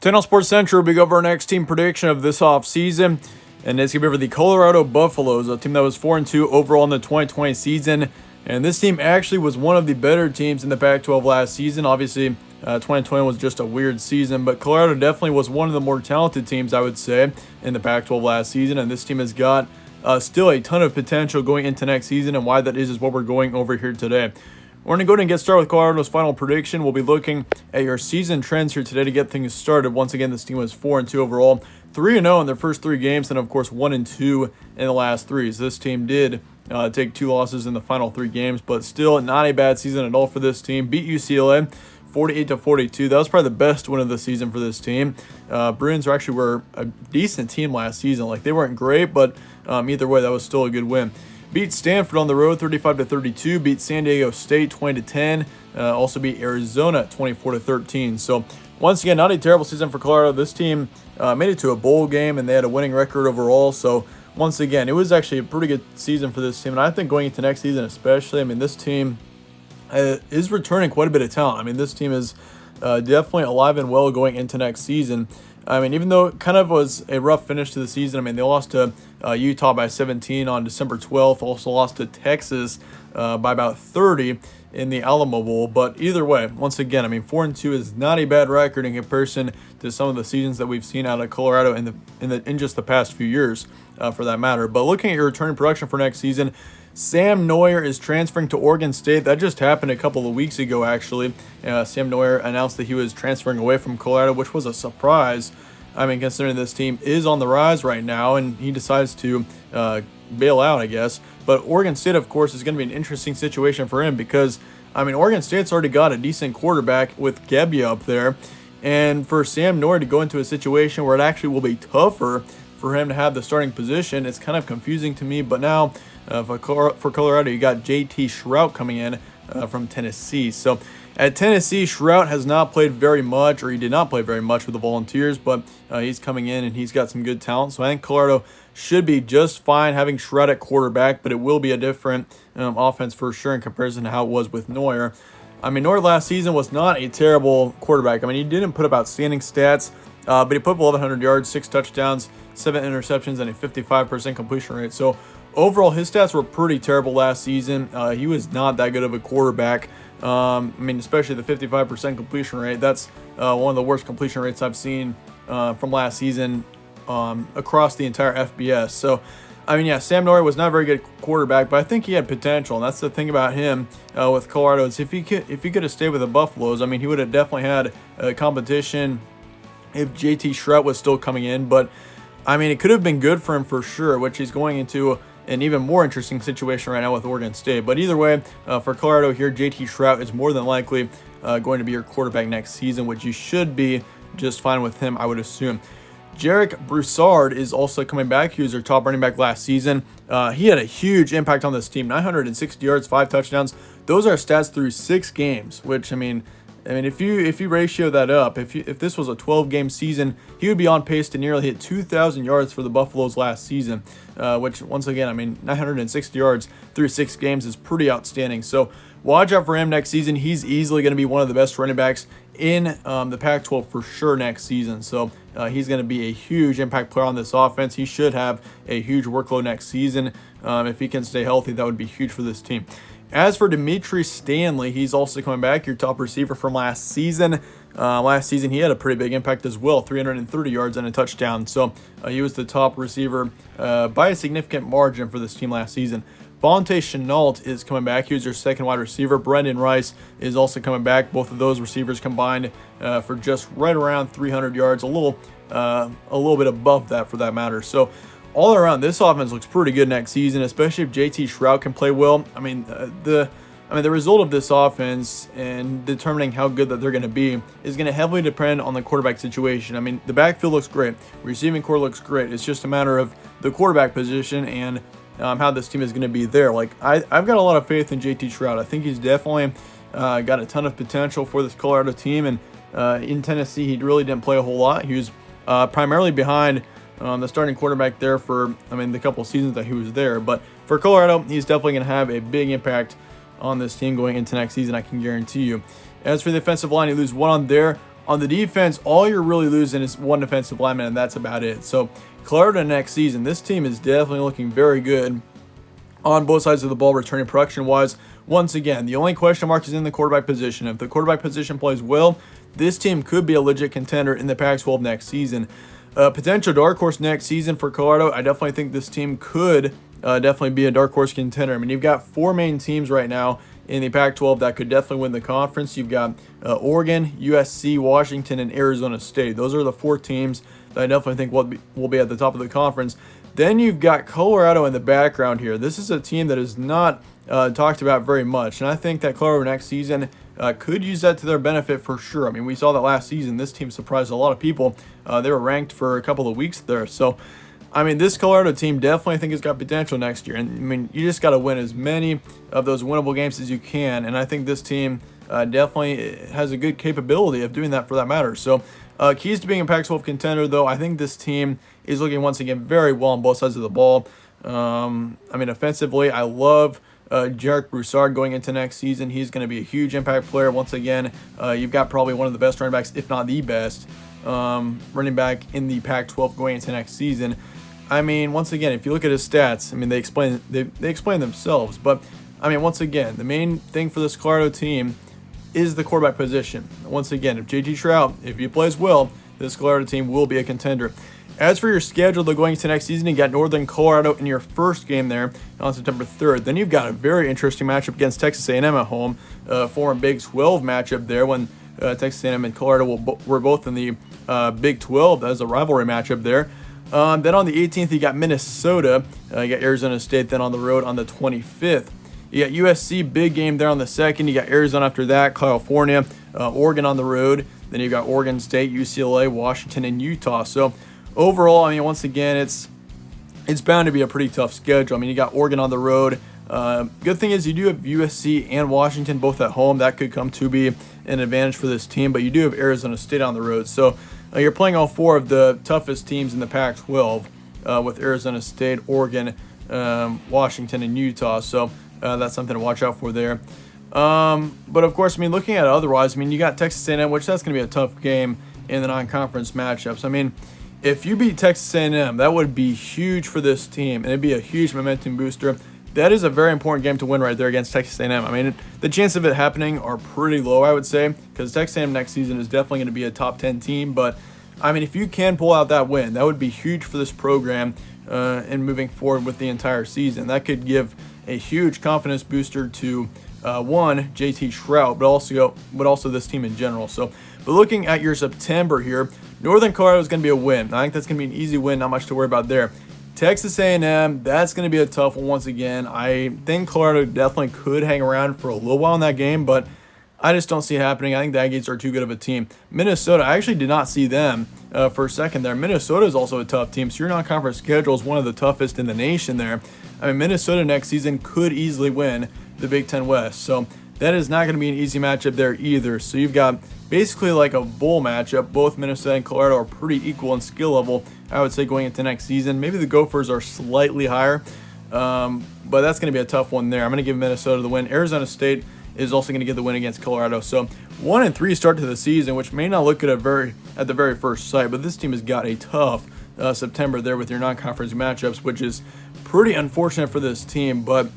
10 Sports Central, we go over our next team prediction of this offseason, and it's going to be over the Colorado Buffaloes, a team that was 4-2 overall in the 2020 season. And this team actually was one of the better teams in the Pac-12 last season. Obviously, 2020 was just a weird season, but Colorado definitely was one of the more talented teams, I would say, in the Pac-12 last season. And this team has got still a ton of potential going into next season, and why that is what we're going over here today. We're going to go ahead and get started with Colorado's final prediction. We'll be looking at your season trends here today to get things started. Once again, this team was 4-2 overall, 3-0 in their first 3 games, and of course 1-2 in the last 3. So this team did take 2 losses in the final 3 games, but still not a bad season at all for this team. Beat UCLA 48-42. That was probably the best win of the season for this team. Bruins actually were a decent team last season. Like, they weren't great, but either way, that was still a good win. Beat Stanford on the road 35-32. Beat San Diego State 20-10. Also beat Arizona 24-13. So once again, not a terrible season for Colorado. This team made it to a bowl game, and they had a winning record overall. So once again, it was actually a pretty good season for this team. And I think going into next season especially, I mean, this team is returning quite a bit of talent. I mean, this team is definitely alive and well going into next season. I mean, even though it kind of was a rough finish to the season, I mean, they lost to Utah by 17 on December 12th, also lost to Texas by about 30 in the Alamo Bowl. But either way, once again, I mean, 4-2 is not a bad record in comparison to some of the seasons that we've seen out of Colorado in just the past few years, for that matter. But looking at your returning production for next season, Sam Neuer is transferring to Oregon State. That just happened a couple of weeks ago, actually. Sam Neuer announced that he was transferring away from Colorado, which was a surprise. I mean, considering this team is on the rise right now, and he decides to bail out, I guess. But Oregon State, of course, is going to be an interesting situation for him because, I mean, Oregon State's already got a decent quarterback with Gebbia up there. And for Sam Neuer to go into a situation where it actually will be tougher for him to have the starting position, it's kind of confusing to me. But now, for Colorado, you got JT Shrout coming in from Tennessee. So at Tennessee, Shrout has not played very much, or he did not play very much with the Volunteers, but he's coming in and he's got some good talent. So I think Colorado should be just fine having Shrout at quarterback, but it will be a different offense for sure in comparison to how it was with Neuer. I mean, Neuer last season was not a terrible quarterback. I mean, he didn't put up outstanding stats, but he put up 1,100 yards, 6 touchdowns, 7 interceptions, and a 55% completion rate. So overall, his stats were pretty terrible last season. He was not that good of a quarterback. I mean, especially the 55% completion rate. That's one of the worst completion rates I've seen from last season across the entire FBS. So, I mean, yeah, Sam Neuer was not a very good quarterback, but I think he had potential, and that's the thing about him with Colorado is if he could have stayed with the Buffaloes, I mean, he would have definitely had competition if JT Shrout was still coming in. But I mean, it could have been good for him for sure, which he's going into an even more interesting situation right now with Oregon State. But either way, for Colorado here, JT Shrout is more than likely going to be your quarterback next season, which you should be just fine with him, I would assume. Jarek Broussard is also coming back. He was their top running back last season. He had a huge impact on this team, 960 yards, 5 touchdowns. Those are stats through 6 games, which, I mean, if you ratio that up, if this was a 12-game season, he would be on pace to nearly hit 2,000 yards for the Buffaloes last season, which, once again, I mean, 960 yards through 6 games is pretty outstanding. So watch out for him next season. He's easily going to be one of the best running backs in the Pac-12 for sure next season. So he's going to be a huge impact player on this offense. He should have a huge workload next season. If he can stay healthy, that would be huge for this team. As for Dimitri Stanley, he's also coming back, your top receiver from last season. Last season, he had a pretty big impact as well, 330 yards and a touchdown. So he was the top receiver by a significant margin for this team last season. Vontae Shenault is coming back. He was your second wide receiver. Brendan Rice is also coming back. Both of those receivers combined for just right around 300 yards, a little bit above that for that matter. So all around, this offense looks pretty good next season, especially if JT Shrout can play well. I mean, the result of this offense and determining how good that they're going to be is going to heavily depend on the quarterback situation. I mean, the backfield looks great. Receiving core looks great. It's just a matter of the quarterback position and how this team is going to be there. Like, I've got a lot of faith in JT Shrout. I think he's definitely got a ton of potential for this Colorado team. And in Tennessee, he really didn't play a whole lot. He was primarily behind the starting quarterback there for, the couple of seasons that he was there. But for Colorado, he's definitely going to have a big impact on this team going into next season, I can guarantee you. As for the offensive line, you lose one on there. On the defense, all you're really losing is one defensive lineman, and that's about it. So Colorado next season, this team is definitely looking very good on both sides of the ball, returning production-wise. Once again, the only question mark is in the quarterback position. If the quarterback position plays well, this team could be a legit contender in the Pac-12 next season. Potential dark horse next season for Colorado, I definitely think this team could definitely be a dark horse contender. I mean, you've got 4 main teams right now in the Pac-12 that could definitely win the conference. You've got Oregon, USC, Washington, and Arizona State. Those are the 4 teams that I definitely think will be at the top of the conference. Then you've got Colorado in the background here. This is a team that is not talked about very much, and I think that Colorado next season could use that to their benefit for sure. I mean, we saw that last season. This team surprised a lot of people. They were ranked for a couple of weeks there. So, I mean, this Colorado team definitely I think has got potential next year. And, I mean, you just got to win as many of those winnable games as you can, and I think this team definitely has a good capability of doing that for that matter. So, keys to being a Pac-12 contender, though, I think this team is looking once again very well on both sides of the ball. I mean, offensively, I love Jarek Broussard going into next season. He's going to be a huge impact player. Once again, you've got probably one of the best running backs, if not the best, running back in the Pac-12 going into next season. I mean, once again, if you look at his stats, I mean, they explain themselves. But, I mean, once again, the main thing for this Colorado team is the quarterback position. Once again, if JT Trout, if he plays well, this Colorado team will be a contender. As for your schedule, though, going into next season, you got Northern Colorado in your first game there on September 3rd. Then you've got a very interesting matchup against Texas A&M at home, former Big 12 matchup there when Texas A&M and Colorado were both in the Big 12 as a rivalry matchup there. Then on the 18th, you got Minnesota. You got Arizona State then on the road on the 25th. You got USC, big game there on the 2nd. You got Arizona after that, California, Oregon on the road. Then you got Oregon State, UCLA, Washington, and Utah. So overall, I mean, once again, it's bound to be a pretty tough schedule. I mean, you got Oregon on the road. Good thing is you do have USC and Washington both at home. That could come to be an advantage for this team, but you do have Arizona State on the road. So you're playing all 4 of the toughest teams in the Pac-12 with Arizona State, Oregon, Washington, and Utah. So that's something to watch out for there. But of course, I mean, looking at it otherwise, I mean, you got Texas A&M, which that's going to be a tough game in the non-conference matchups. I mean, if you beat Texas A&M, that would be huge for this team, and it'd be a huge momentum booster. That is a very important game to win right there against Texas A&M. I mean, the chances of it happening are pretty low, I would say, because Texas A&M next season is definitely going to be a top 10 team. But, I mean, if you can pull out that win, that would be huge for this program and moving forward with the entire season. That could give a huge confidence booster to, one, JT Trout, but also this team in general. So, but looking at your September here, Northern Colorado is going to be a win. I think that's going to be an easy win, not much to worry about there. Texas A&M, that's going to be a tough one once again. I think Colorado definitely could hang around for a little while in that game, but I just don't see it happening. I think the Aggies are too good of a team. Minnesota, I actually did not see them for a second there. Minnesota is also a tough team, so your non-conference schedule is one of the toughest in the nation there. I mean, Minnesota next season could easily win the Big Ten West, so that is not going to be an easy matchup there either. So you've got basically like a bowl matchup. Both Minnesota and Colorado are pretty equal in skill level, I would say, going into next season. Maybe the Gophers are slightly higher, but that's going to be a tough one there. I'm going to give Minnesota the win. Arizona State is also going to get the win against Colorado. So 1-3 start to the season, which may not look good at the very first sight, but this team has got a tough September there with your non-conference matchups, which is pretty unfortunate for this team. But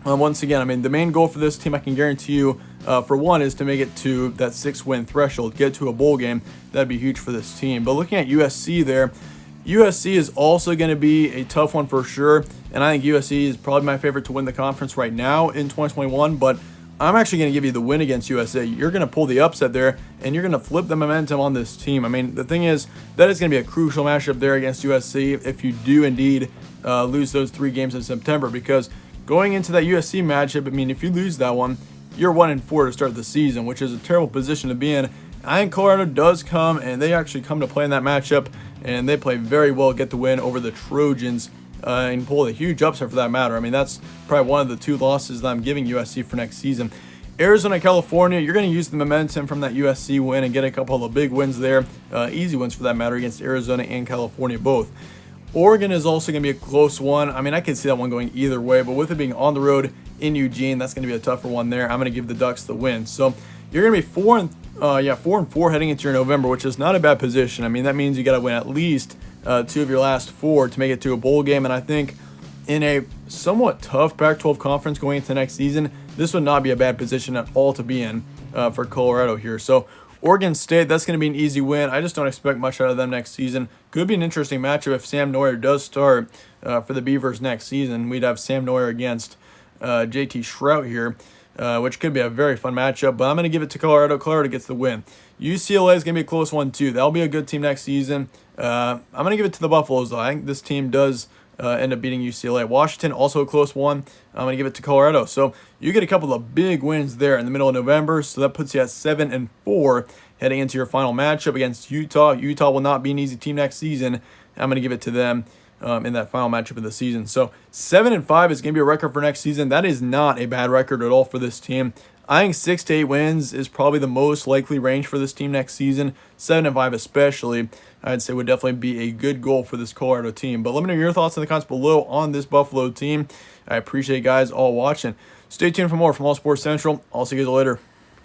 once again, I mean, the main goal for this team, I can guarantee you, for one, is to make it to that 6-win threshold, get to a bowl game. That'd be huge for this team. But looking at USC there, USC is also going to be a tough one for sure, and I think USC is probably my favorite to win the conference right now in 2021, but I'm actually going to give you the win against USA. You're going to pull the upset there, and you're going to flip the momentum on this team. I mean, the thing is, that is going to be a crucial matchup there against USC if you do indeed lose those 3 games in September, because going into that USC matchup, I mean, if you lose that one, you're 1-4 to start the season, which is a terrible position to be in. I think Colorado does come, and they actually come to play in that matchup, and they play very well, get the win over the Trojans, and pull a huge upset for that matter. I mean, that's probably one of the 2 losses that I'm giving USC for next season. Arizona, California, you're going to use the momentum from that USC win and get a couple of big wins there, easy wins for that matter, against Arizona and California both. Oregon is also going to be a close one. I mean, I can see that one going either way, but with it being on the road in Eugene, that's going to be a tougher one there. I'm going to give the Ducks the win. So you're gonna be 4-4 heading into your November, which is not a bad position. I mean, that means you got to win at least 2 of your last 4 to make it to a bowl game. And I think in a somewhat tough Pac-12 conference going into next season, this would not be a bad position at all to be in for Colorado here. So Oregon State, that's going to be an easy win. I just don't expect much out of them next season. Could be an interesting matchup if Sam Neuer does start for the Beavers next season. We'd have Sam Neuer against JT Shrout here, which could be a very fun matchup. But I'm going to give it to Colorado. Colorado gets the win. UCLA is going to be a close one too. That'll be a good team next season. I'm going to give it to the Buffaloes, though. I think this team does end up beating UCLA. Washington, also a close one. I'm going to give it to Colorado. So you get a couple of big wins there in the middle of November. So that puts you at 7-4 heading into your final matchup against Utah. Utah will not be an easy team next season. I'm going to give it to them in that final matchup of the season. So 7-5 is going to be a record for next season. That is not a bad record at all for this team. I think 6 to 8 wins is probably the most likely range for this team next season. 7-5 especially, I'd say would definitely be a good goal for this Colorado team. But let me know your thoughts in the comments below on this Buffalo team. I appreciate you guys all watching. Stay tuned for more from All Sports Central. I'll see you guys later.